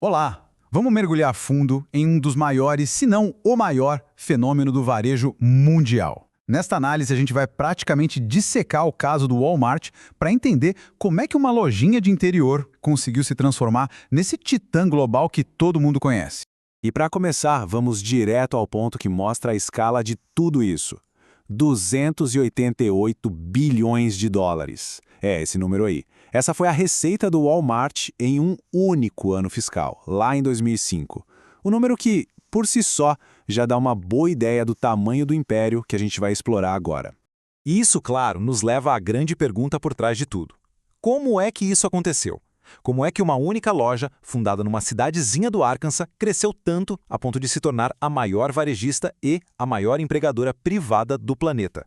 Olá! Vamos mergulhar a fundo em um dos maiores, se não o maior, fenômeno do varejo mundial. Nesta análise, a gente vai praticamente dissecar o caso do Walmart para entender como é que uma lojinha de interior conseguiu se transformar nesse titã global que todo mundo conhece. E para começar, vamos direto ao ponto que mostra a escala de tudo isso. 288 bilhões de dólares. É, esse número aí. Essa foi a receita do Walmart em um único ano fiscal, lá em 2005. O número que, por si só, já dá uma boa ideia do tamanho do império que a gente vai explorar agora. E isso, claro, nos leva à grande pergunta por trás de tudo. Como é que isso aconteceu? Como é que uma única loja, fundada numa cidadezinha do Arkansas, cresceu tanto a ponto de se tornar a maior varejista e a maior empregadora privada do planeta?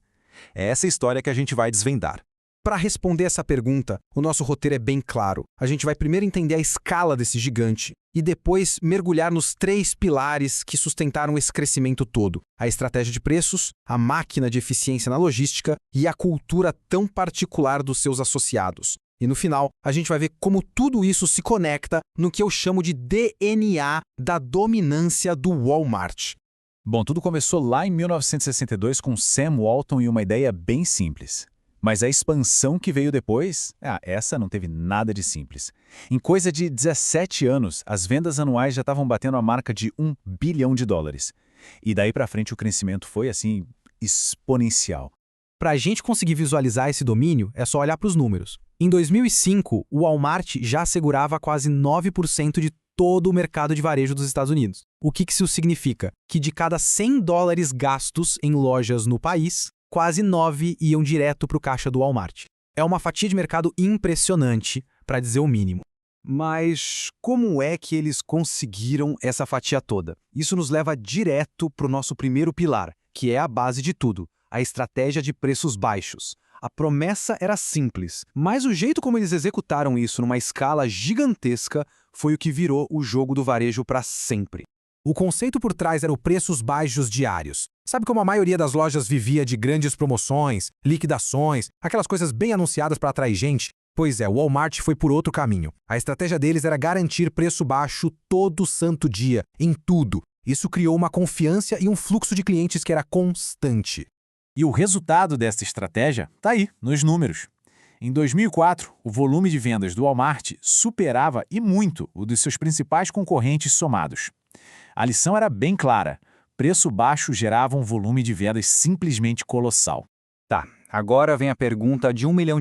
É essa história que a gente vai desvendar. Para responder essa pergunta, o nosso roteiro é bem claro. A gente vai primeiro entender a escala desse gigante e depois mergulhar nos três pilares que sustentaram esse crescimento todo: a estratégia de preços, a máquina de eficiência na logística e a cultura tão particular dos seus associados. E no final, a gente vai ver como tudo isso se conecta no que eu chamo de DNA da dominância do Walmart. Bom, tudo começou lá em 1962 com Sam Walton e uma ideia bem simples. Mas a expansão que veio depois, essa não teve nada de simples. Em coisa de 17 anos, as vendas anuais já estavam batendo a marca de $1 bilhão. E daí para frente o crescimento foi, assim, exponencial. Para a gente conseguir visualizar esse domínio, é só olhar para os números. Em 2005, o Walmart já assegurava quase 9% de todo o mercado de varejo dos Estados Unidos. O que isso significa? Que de cada $100 gastos em lojas no país, quase 9 iam direto para o caixa do Walmart. É uma fatia de mercado impressionante, para dizer o mínimo. Mas como é que eles conseguiram essa fatia toda? Isso nos leva direto para o nosso primeiro pilar, que é a base de tudo: a estratégia de preços baixos. A promessa era simples, mas o jeito como eles executaram isso numa escala gigantesca foi o que virou o jogo do varejo para sempre. O conceito por trás era o preços baixos diários. Sabe como a maioria das lojas vivia de grandes promoções, liquidações, aquelas coisas bem anunciadas para atrair gente? Pois é, o Walmart foi por outro caminho. A estratégia deles era garantir preço baixo todo santo dia, em tudo. Isso criou uma confiança e um fluxo de clientes que era constante. E o resultado dessa estratégia está aí, nos números. Em 2004, o volume de vendas do Walmart superava e muito o dos seus principais concorrentes somados. A lição era bem clara: preço baixo gerava um volume de vendas simplesmente colossal. Tá, agora vem a pergunta de $1 milhão.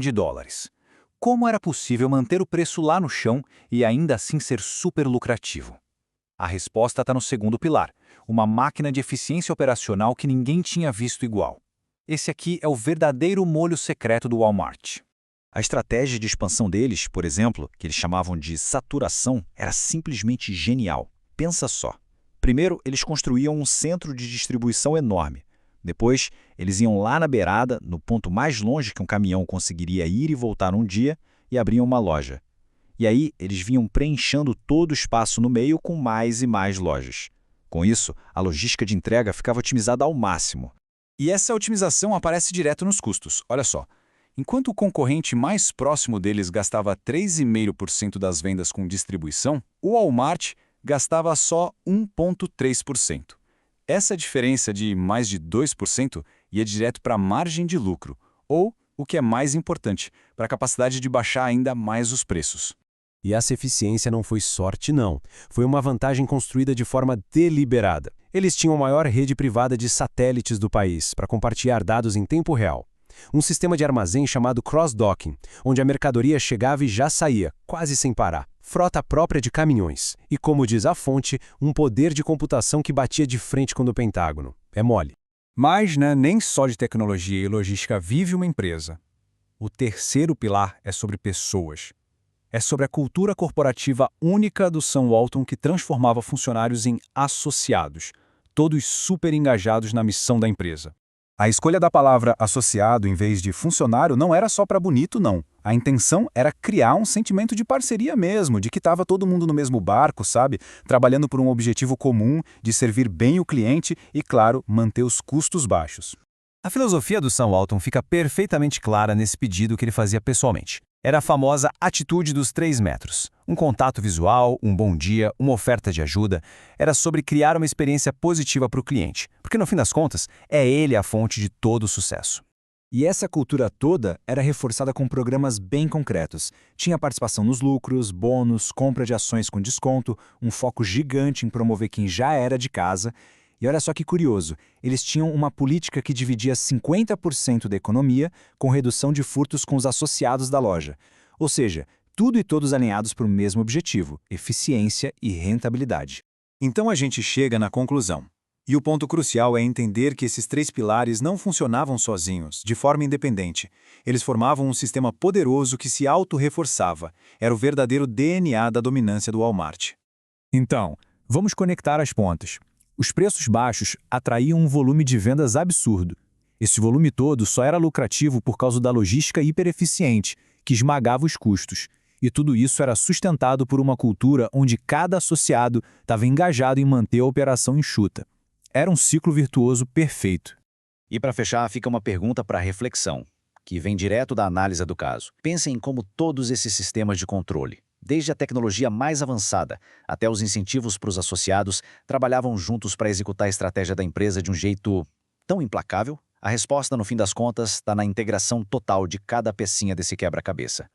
Como era possível manter o preço lá no chão e ainda assim ser super lucrativo? A resposta está no segundo pilar: uma máquina de eficiência operacional que ninguém tinha visto igual. Esse aqui é o verdadeiro molho secreto do Walmart. A estratégia de expansão deles, por exemplo, que eles chamavam de saturação, era simplesmente genial. Pensa só. Primeiro, eles construíam um centro de distribuição enorme. Depois, eles iam lá na beirada, no ponto mais longe que um caminhão conseguiria ir e voltar um dia, e abriam uma loja. E aí, eles vinham preenchendo todo o espaço no meio com mais e mais lojas. Com isso, a logística de entrega ficava otimizada ao máximo. E essa otimização aparece direto nos custos. Olha só. Enquanto o concorrente mais próximo deles gastava 3,5% das vendas com distribuição, o Walmart gastava só 1,3%. Essa diferença de mais de 2% ia direto para a margem de lucro, ou, o que é mais importante, para a capacidade de baixar ainda mais os preços. E essa eficiência não foi sorte, não. Foi uma vantagem construída de forma deliberada. Eles tinham a maior rede privada de satélites do país para compartilhar dados em tempo real. Um sistema de armazém chamado cross-docking, onde a mercadoria chegava e já saía, quase sem parar. Frota própria de caminhões. E, como diz a fonte, um poder de computação que batia de frente com o do Pentágono. É mole. Mas, nem só de tecnologia e logística vive uma empresa. O terceiro pilar é sobre pessoas. É sobre a cultura corporativa única do Sam Walton que transformava funcionários em associados, todos super engajados na missão da empresa. A escolha da palavra associado em vez de funcionário não era só para bonito, não. A intenção era criar um sentimento de parceria mesmo, de que estava todo mundo no mesmo barco, sabe? Trabalhando por um objetivo comum, de servir bem o cliente e, claro, manter os custos baixos. A filosofia do Sam Walton fica perfeitamente clara nesse pedido que ele fazia pessoalmente. Era a famosa atitude dos 3 metros. Um contato visual, um bom dia, uma oferta de ajuda. Era sobre criar uma experiência positiva para o cliente, porque no fim das contas, é ele a fonte de todo o sucesso. E essa cultura toda era reforçada com programas bem concretos. Tinha participação nos lucros, bônus, compra de ações com desconto, um foco gigante em promover quem já era de casa. E olha só que curioso, eles tinham uma política que dividia 50% da economia com redução de furtos com os associados da loja. Ou seja, tudo e todos alinhados para o mesmo objetivo, eficiência e rentabilidade. Então a gente chega na conclusão. E o ponto crucial é entender que esses 3 pilares não funcionavam sozinhos, de forma independente. Eles formavam um sistema poderoso que se auto-reforçava. Era o verdadeiro DNA da dominância do Walmart. Então, vamos conectar as pontas. Os preços baixos atraíam um volume de vendas absurdo. Esse volume todo só era lucrativo por causa da logística hipereficiente, que esmagava os custos. E tudo isso era sustentado por uma cultura onde cada associado estava engajado em manter a operação enxuta. Era um ciclo virtuoso perfeito. E para fechar, fica uma pergunta para reflexão, que vem direto da análise do caso. Pensem em como todos esses sistemas de controle, desde a tecnologia mais avançada até os incentivos para os associados, trabalhavam juntos para executar a estratégia da empresa de um jeito tão implacável. A resposta, no fim das contas, está na integração total de cada pecinha desse quebra-cabeça.